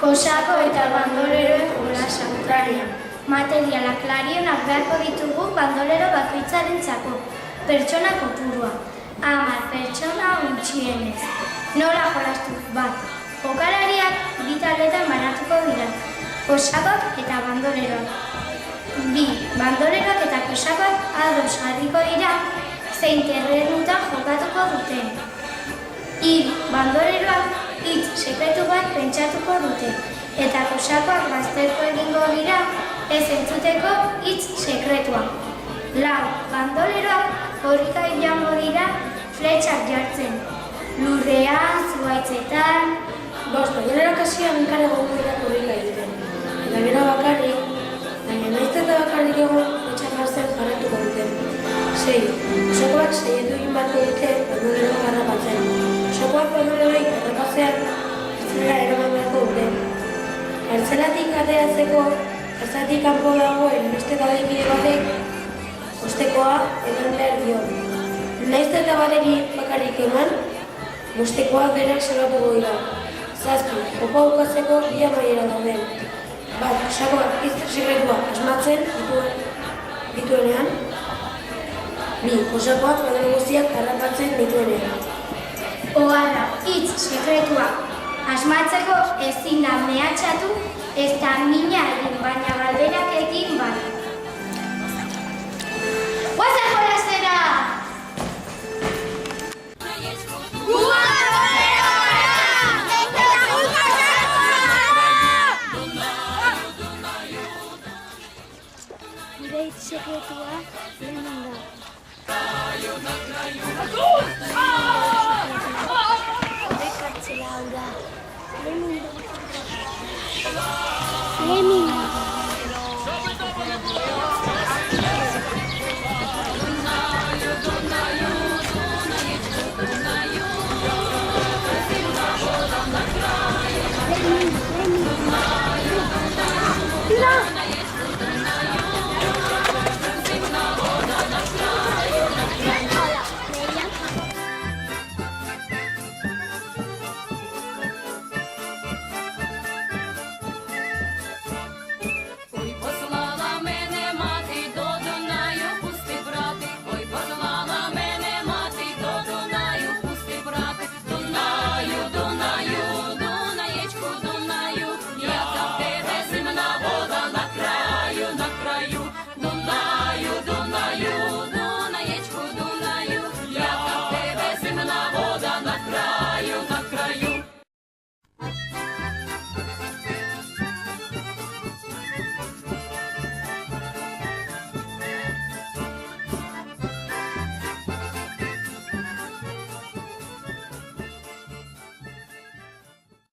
Kosako eta bandoleroen jolasa, klarian. Materialak klarionak beharko ditugu bandolero bakoitzarentzako. Pertsona kopurua. 10 pertsona gutxienez. Nola jolastu? 1. Jokalariak 2 taldetan banatuko dira. Kosakoak eta bandoleroak. 2. Bandoleroak eta kosakoak ados jarriko dira zein terrenutan jokatuko duten. 3. Bandoleroak hitz sekretu bat pentsatuko dute, eta kosakoak baztertu egingo dira ez entzuteko hitz sekretua. 4. Bandoleroak korrika joango dira fletxak jartzen, lurrean, zuhaitzetan. 5. Bandoleroak hasieran elkar egongo dira korrika egiten, eta gero bakarrik, baina nahiz eta bakarrik egon fletxak jartzen jarratuko dute. 6. Kosakoak saiatu egin beharko dute bandoleroak harrapatzen. Kosakoak bandoleroei harrapatzean kartzelera eraman beharko dute. Kartzelatik ateratzeko, kartzelatik kanpo dagoen beste taldekide batek bostekoa eman behar dio. Nahiz eta bateri bakarrik eman, bostekoak berak salatuko dira. 7. Jokoa bukatzeko 2 amaiera daude. 1. Kosakoak hitz sekretua asmatzen dituenean. 2. Kosakoak bandolero guztiak harrapatzen dituenean. Oharra, hitz sekretua asmatzeko ezin da mehatxatu, ez da mina egin, baina galderak egin bai. Goazen jolastera! Gure hitz sekretua hemen da. Kartzela hau da. Hemen da.